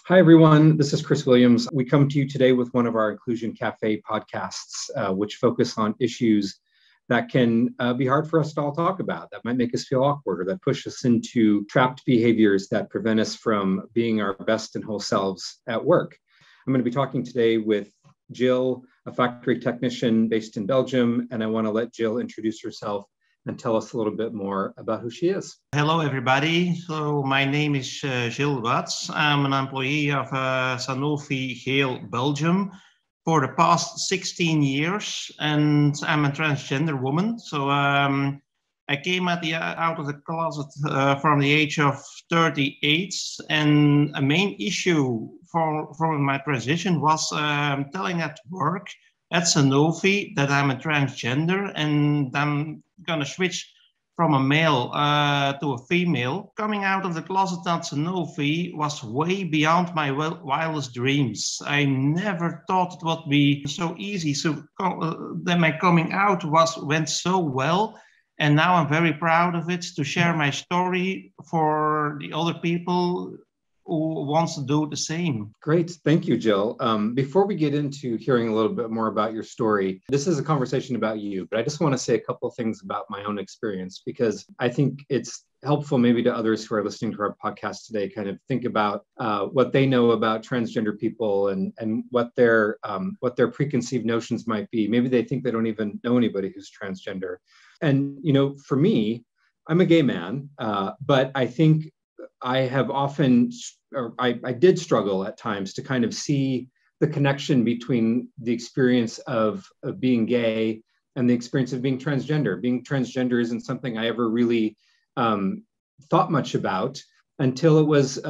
Hi, everyone. This is Chris Williams. We come to you today with one of our Inclusion Café podcasts, which focus on issues that can be hard for us to all talk about, that might make us feel awkward, or that push us into trapped behaviors that prevent us from being our best and whole selves at work. I'm going to be talking today with Jill, a factory technician based in Belgium, and I want to let Jill introduce herself and tell us a little bit more about who she is. Hello, everybody. So my name is Jill Watts. I'm an employee of Sanofi Geel, Belgium for the past 16 years, and I'm a transgender woman. So I came out of the closet from the age of 38, and a main issue for my transition was telling at work at Sanofi that I'm a transgender and I'm gonna switch from a male to a female. Coming out of the closet at Sanofi was way beyond my wildest dreams. I never thought it would be so easy. So then my coming out went so well. And now I'm very proud of it to share my story for the other people who wants to do the same. Great. Thank you, Jill. Before we get into hearing a little bit more about your story, this is a conversation about you, but I just want to say a couple of things about my own experience, because I think it's helpful maybe to others who are listening to our podcast today, kind of think about what they know about transgender people and what their preconceived notions might be. Maybe they think they don't even know anybody who's transgender. And, for me, I'm a gay man, but I think I have often, or I did struggle at times to kind of see the connection between the experience of being gay and the experience of being transgender. Being transgender isn't something I ever really thought much about until it was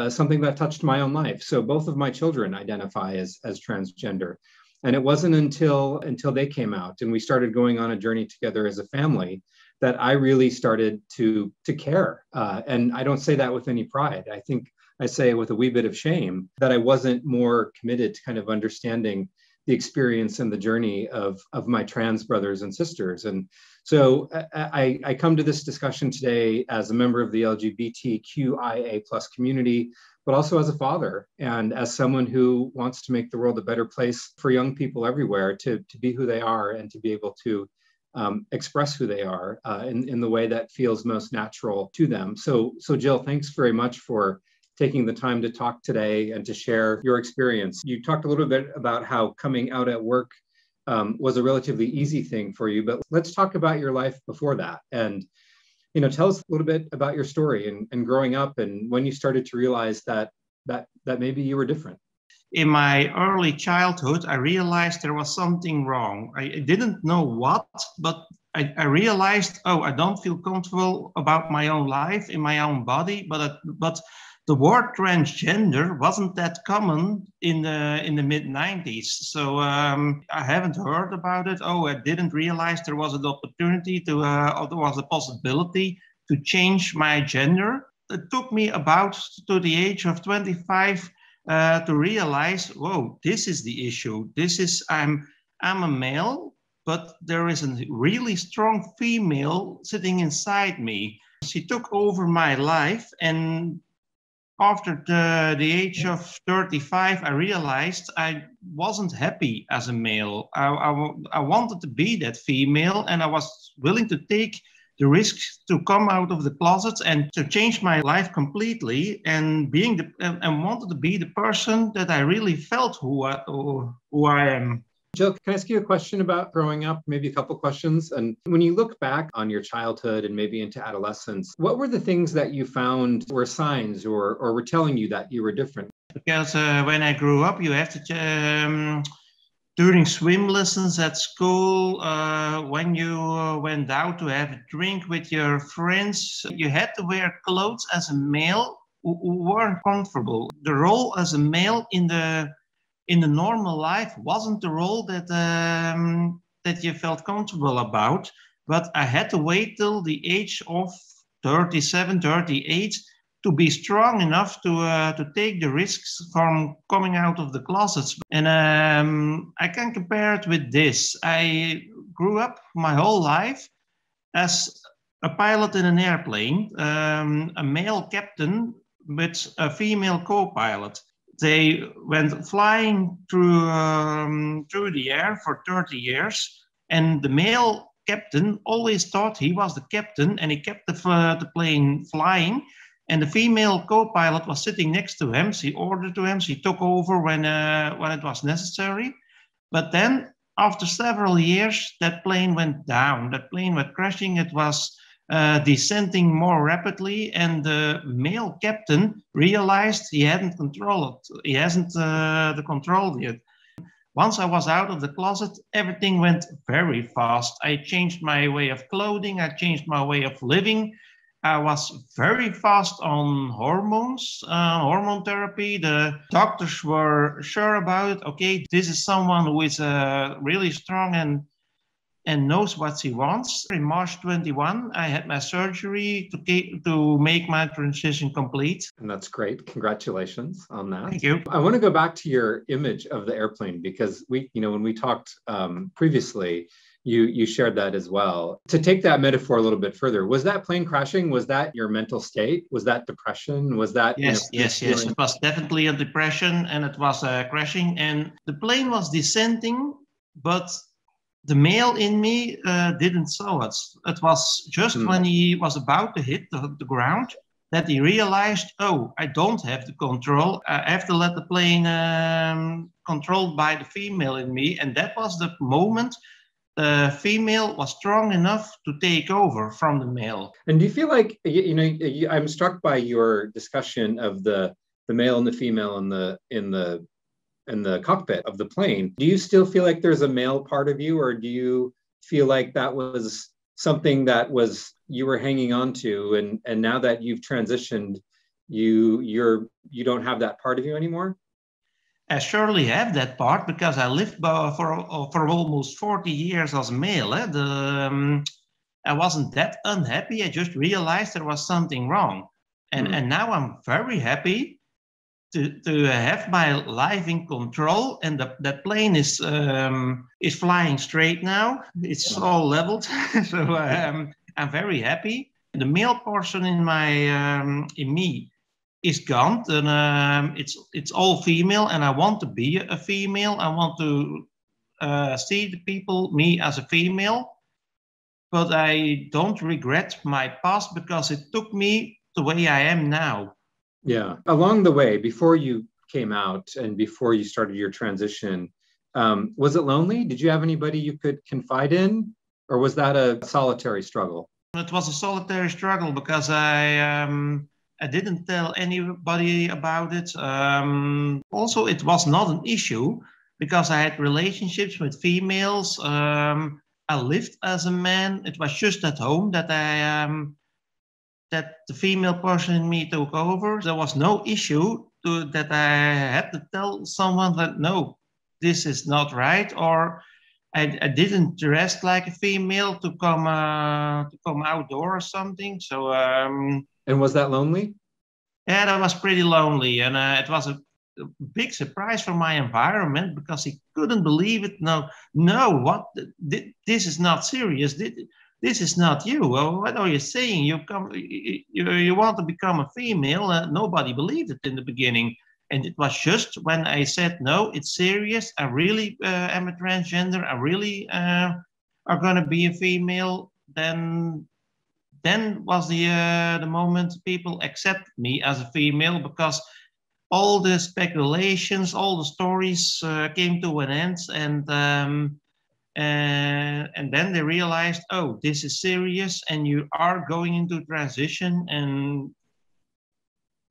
something that touched my own life. So both of my children identify as transgender. And it wasn't until they came out and we started going on a journey together as a family that I really started to care. And I don't say that with any pride. I think I say it with a wee bit of shame that I wasn't more committed to kind of understanding the experience and the journey of my trans brothers and sisters. And so I come to this discussion today as a member of the LGBTQIA+ community, but also as a father and as someone who wants to make the world a better place for young people everywhere to be who they are and to be able to express who they are in the way that feels most natural to them. So Jill, thanks very much for taking the time to talk today and to share your experience. You talked a little bit about how coming out at work was a relatively easy thing for you, but let's talk about your life before that. And, tell us a little bit about your story and growing up and when you started to realize that maybe you were different. In my early childhood, I realized there was something wrong. I didn't know what, but I realized, I don't feel comfortable about my own life in my own body, but the word transgender wasn't that common in the mid-90s. So I haven't heard about it. I didn't realize there was an opportunity or there was a possibility to change my gender. It took me about to the age of 25 to realize, whoa, this is the issue. I'm a male, but there is a really strong female sitting inside me. She took over my life, and after the age of 35, I realized I wasn't happy as a male. I wanted to be that female, and I was willing to take the risk to come out of the closet and to change my life completely, and wanted to be the person that I really felt who I am. Jill, can I ask you a question about growing up, maybe a couple questions? And when you look back on your childhood and maybe into adolescence, what were the things that you found were signs or were telling you that you were different? Because when I grew up, you have to, during swim lessons at school, when you went out to have a drink with your friends, you had to wear clothes as a male who weren't comfortable. The role as a male in the normal life wasn't the role that you felt comfortable about, but I had to wait till the age of 37, 38 to be strong enough to take the risks from coming out of the closets. And I can compare it with this. I grew up my whole life as a pilot in an airplane, a male captain with a female co-pilot. They went flying through the air for 30 years, and the male captain always thought he was the captain, and he kept the plane flying. And the female co-pilot was sitting next to him. She ordered to him. She took over when it was necessary. But then, after several years, that plane went down. That plane went crashing. It was descending more rapidly, and the male captain realized he hadn't controlled it. He hasn't the control yet. Once I was out of the closet, everything went very fast. I changed my way of clothing. I changed my way of living. I was very fast on hormones, hormone therapy. The doctors were sure about it. Okay, this is someone who is really strong and knows what he wants. In March 21, I had my surgery to make my transition complete. And that's great. Congratulations on that. Thank you. I want to go back to your image of the airplane, because when we talked previously, you shared that as well. To take that metaphor a little bit further, was that plane crashing? Was that your mental state? Was that depression? Was that yes? It was definitely a depression, and it was crashing, and the plane was descending, but the male in me didn't saw it. It was just when he was about to hit the ground that he realized, oh, I don't have the control. I have to let the plane controlled by the female in me. And that was the moment the female was strong enough to take over from the male. And do you feel like, I'm struck by your discussion of the male and the female in the cockpit of the plane. Do you still feel like there's a male part of you, or do you feel like that was something that you were hanging on to, and now that you've transitioned, you don't have that part of you anymore? I surely have that part, because I lived for almost 40 years as a male. I wasn't that unhappy. I just realized there was something wrong, and now I'm very happy to have my life in control, and that plane is flying straight now. It's all leveled, so I'm very happy. The male portion in me is gone, and it's all female, and I want to be a female. I want to see the people, me as a female, but I don't regret my past, because it took me the way I am now. Yeah. Along the way, before you came out and before you started your transition, was it lonely? Did you have anybody you could confide in, or was that a solitary struggle? It was a solitary struggle, because I didn't tell anybody about it. Also, it was not an issue, because I had relationships with females. I lived as a man. It was just at home that that the female person in me took over. There was no issue that I had to tell someone that, no, this is not right, or I didn't dress like a female to come outdoor or something. So. And was that lonely? Yeah, that was pretty lonely, and it was a big surprise for my environment, because he couldn't believe it. No, what? This is not serious. This is not you. Well, what are you saying? You want to become a female? Nobody believed it in the beginning, and it was just when I said, no, it's serious. I really am a transgender. I really are going to be a female. Then was the moment people accepted me as a female, because all the speculations, all the stories came to an end, and then they realized, oh, this is serious, and you are going into transition. And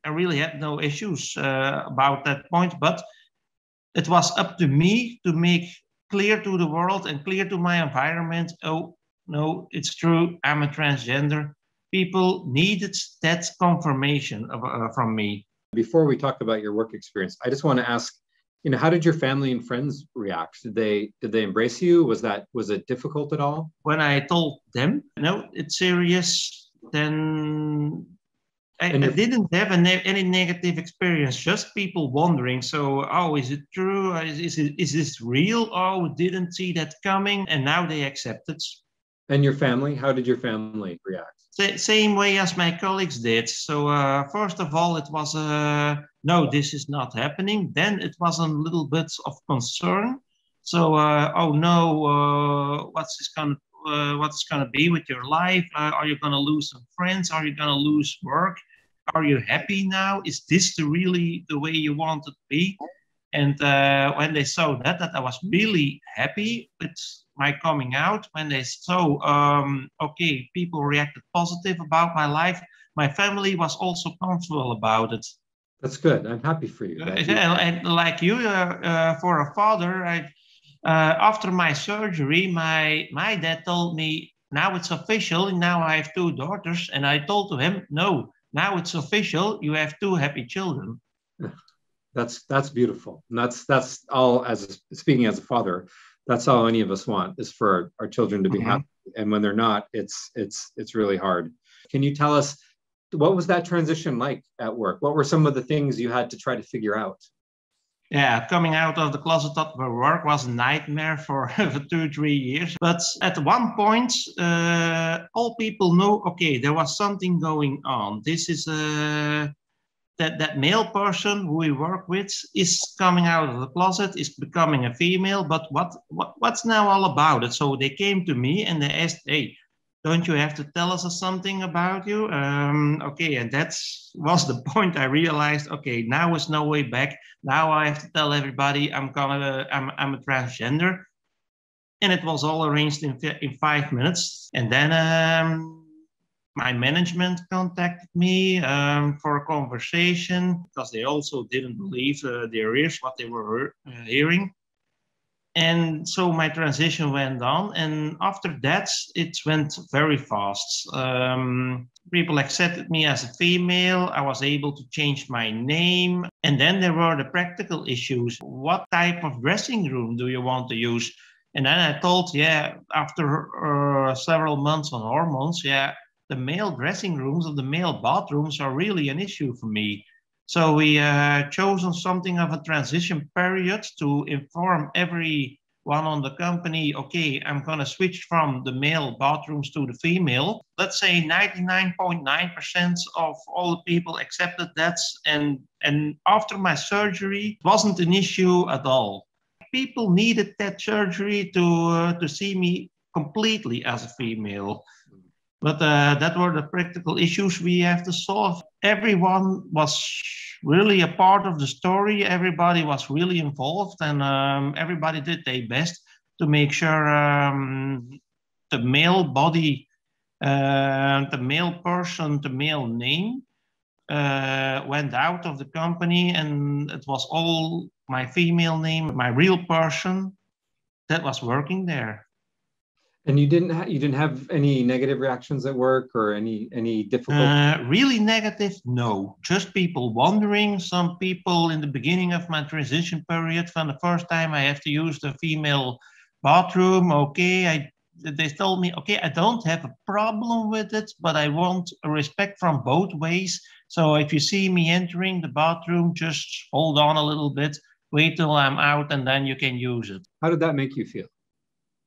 I really had no issues about that point, but it was up to me to make clear to the world and clear to my environment, oh, no, it's true, I'm a transgender. People needed that confirmation from me. Before we talk about your work experience, I just want to ask, how did your family and friends react? Did they embrace you? Was it difficult at all? When I told them, no, it's serious, then I didn't have any negative experience, just people wondering. So, oh, is it true? Is this real? Oh, didn't see that coming. And now they accept it. And your family, how did your family react? Same way as my colleagues did. So first of all, it was no, this is not happening. Then it was a little bit of concern. So oh no, what's gonna be with your life? Are you gonna lose some friends? Are you gonna lose work? Are you happy now? Is this really the way you want it to be? And when they saw that I was really happy with my coming out, when they saw, okay, people reacted positive about my life, my family was also comfortable about it. That's good. I'm happy for you. And like you, for a father, after my surgery, my dad told me, now it's official, now I have two daughters. And I told to him, no, now it's official, you have two happy children. That's beautiful. And that's all, as speaking as a father, that's all any of us want, is for our children to be happy. And when they're not, it's really hard. Can you tell us, what was that transition like at work? What were some of the things you had to try to figure out? Yeah, coming out of the closet at work was a nightmare for 2-3 years. But at one point, all people knew, okay, there was something going on. This is that male person who we work with is coming out of the closet, is becoming a female. But what's now all about it? So they came to me and they asked, hey, don't you have to tell us something about you? Okay, and that was the point I realized, okay, now is no way back. Now I have to tell everybody I'm a transgender. And it was all arranged in 5 minutes. And then my management contacted me for a conversation, because they also didn't believe their ears, what they were hearing. And so my transition went on, and after that, it went very fast. People accepted me as a female. I was able to change my name. And then there were the practical issues. What type of dressing room do you want to use? And then I told, yeah, after several months on hormones, yeah, the male dressing rooms or the male bathrooms are really an issue for me. So we chosen something of a transition period to inform everyone on the company, okay, I'm going to switch from the male bathrooms to the female. Let's say 99.9% of all the people accepted that. And after my surgery, it wasn't an issue at all. People needed that surgery to see me completely as a female. But that were the practical issues we have to solve. Everyone was really a part of the story. Everybody was really involved, and everybody did their best to make sure the male body, the male person, the male name went out of the company, and it was all my female name, my real person that was working there. And you didn't have any negative reactions at work, or any difficult? Really negative? No. Just people wondering. Some people in the beginning of my transition period, from the first time I have to use the female bathroom. Okay, they told me, okay, I don't have a problem with it, but I want respect from both ways. So if you see me entering the bathroom, just hold on a little bit, wait till I'm out, and then you can use it. How did that make you feel?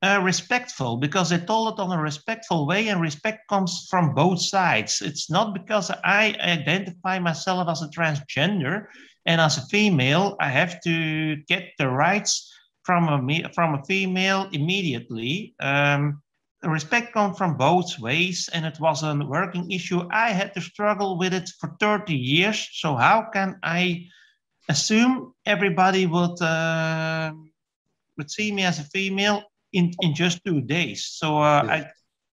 Respectful, because they told it on a respectful way, and respect comes from both sides. It's not because I identify myself as a transgender and as a female, I have to get the rights from a female immediately. Respect comes from both ways, and it was a working issue. I had to struggle with it for 30 years. So how can I assume everybody would see me as a female in just 2 days? So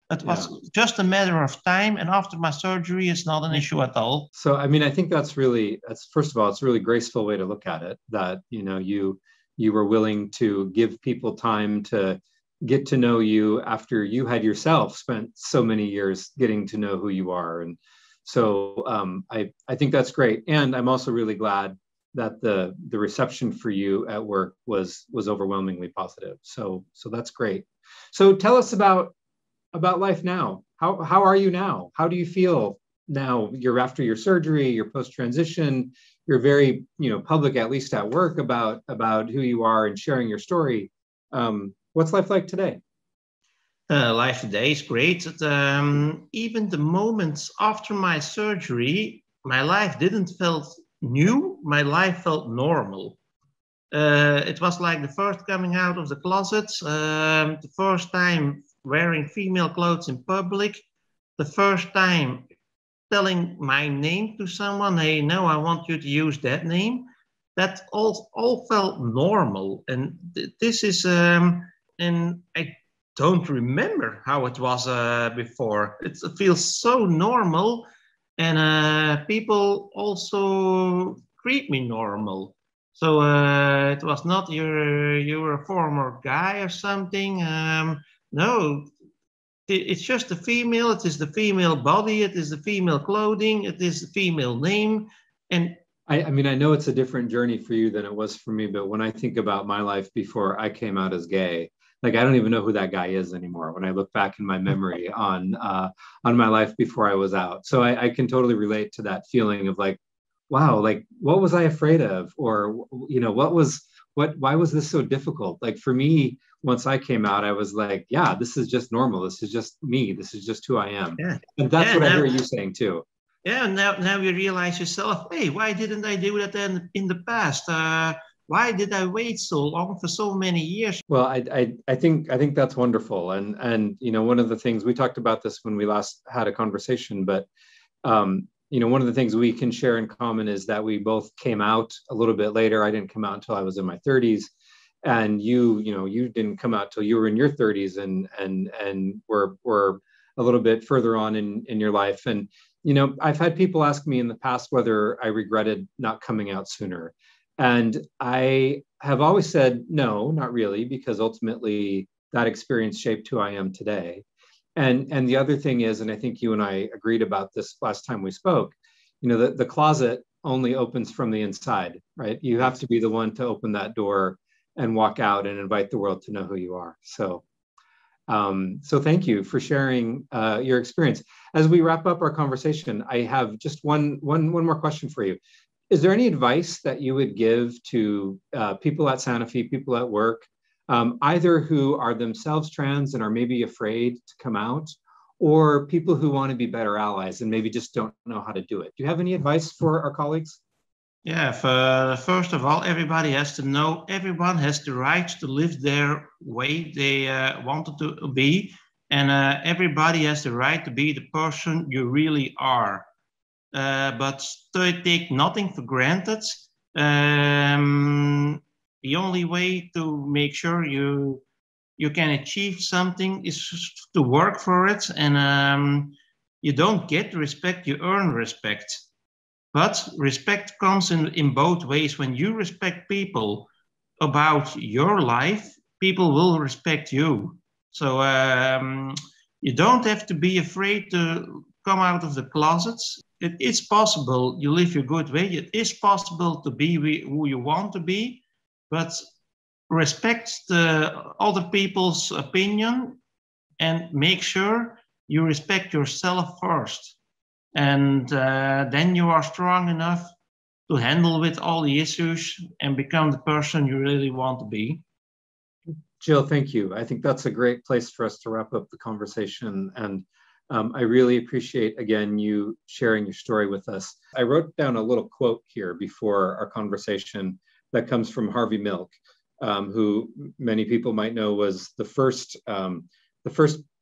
it was just a matter of time, and after my surgery, it's not an issue at all. So I mean, I think that's first of all, it's a really graceful way to look at it, that you were willing to give people time to get to know you after you had yourself spent so many years getting to know who you are. And so I think that's great. And I'm also really glad that the reception for you at work was overwhelmingly positive. So that's great. So tell us about life now. How are you now? How do you feel now? You're after your surgery, you're post-transition, you're very public, at least at work, about who you are and sharing your story. What's life like today? Life today is great. Even the moments after my surgery, my life didn't felt new. My life felt normal. It was like the first coming out of the closet, the first time wearing female clothes in public, the first time telling my name to someone, hey, no, I want you to use that name. That all felt normal. And this is, and I don't remember how it was before. It feels so normal. And people also treat me normal. So it was not you're a former guy or something. No, it's just the female. It is the female body. It is the female clothing. It is the female name. And I mean, I know it's a different journey for you than it was for me, but when I think about my life before I came out as gay, like I don't even know who that guy is anymore. When I look back in my memory on my life before I was out, so I can totally relate to that feeling of like, wow, like what was I afraid of, or why was this so difficult? Like for me, once I came out, I was like, yeah, this is just normal. This is just me. This is just who I am. yeah, And that's yeah, what I now, hear you saying too. yeah. Now you realize yourself. Hey, why didn't I do that in the past? Why did I wait so long for so many years? Well, I think that's wonderful, and one of the things we talked about this when we last had a conversation, but one of the things we can share in common is that we both came out a little bit later. I didn't come out until I was in my 30s, and you didn't come out till you were in your 30s, and were a little bit further on in your life. And I've had people ask me in the past whether I regretted not coming out sooner. And I have always said, no, not really, because ultimately that experience shaped who I am today. And the other thing is, and I think you and I agreed about this last time we spoke, the closet only opens from the inside, right? You have to be the one to open that door and walk out and invite the world to know who you are. So thank you for sharing your experience. As we wrap up our conversation, I have just one more question for you. Is there any advice that you would give to people at Sanofi, people at work, either who are themselves trans and are maybe afraid to come out, or people who want to be better allies and maybe just don't know how to do it? Do you have any advice for our colleagues? Yeah, first of all, everybody has to know everyone has the right to live their way they wanted to be, and everybody has the right to be the person you really are. But to take nothing for granted. The only way to make sure you can achieve something is to work for it, and you don't get respect, you earn respect. But respect comes in both ways. When you respect people about your life, people will respect you. So you don't have to be afraid to come out of the closets. It is possible you live your good way. It is possible to be who you want to be, but respect the other people's opinion and make sure you respect yourself first. And then you are strong enough to handle with all the issues and become the person you really want to be. Jill, thank you. I think that's a great place for us to wrap up the conversation. And I really appreciate, again, you sharing your story with us. I wrote down a little quote here before our conversation that comes from Harvey Milk, who many people might know was the first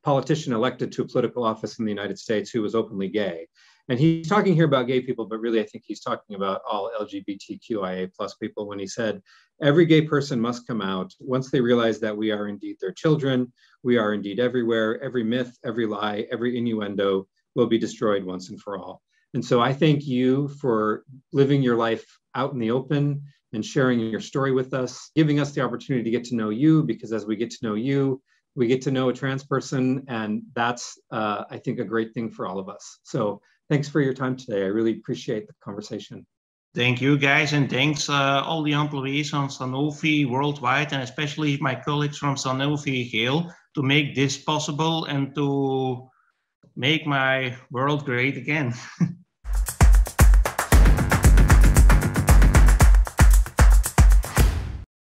politician elected to a political office in the United States who was openly gay. And he's talking here about gay people, but really I think he's talking about all LGBTQIA plus people when he said, every gay person must come out once they realize that we are indeed their children, we are indeed everywhere, every myth, every lie, every innuendo will be destroyed once and for all. And so I thank you for living your life out in the open and sharing your story with us, giving us the opportunity to get to know you, because as we get to know you, we get to know a trans person, and that's, I think, a great thing for all of us. So thanks for your time today. I really appreciate the conversation. Thank you, guys, and thanks all the employees on Sanofi worldwide, and especially my colleagues from Sanofi Geel, to make this possible and to make my world great again.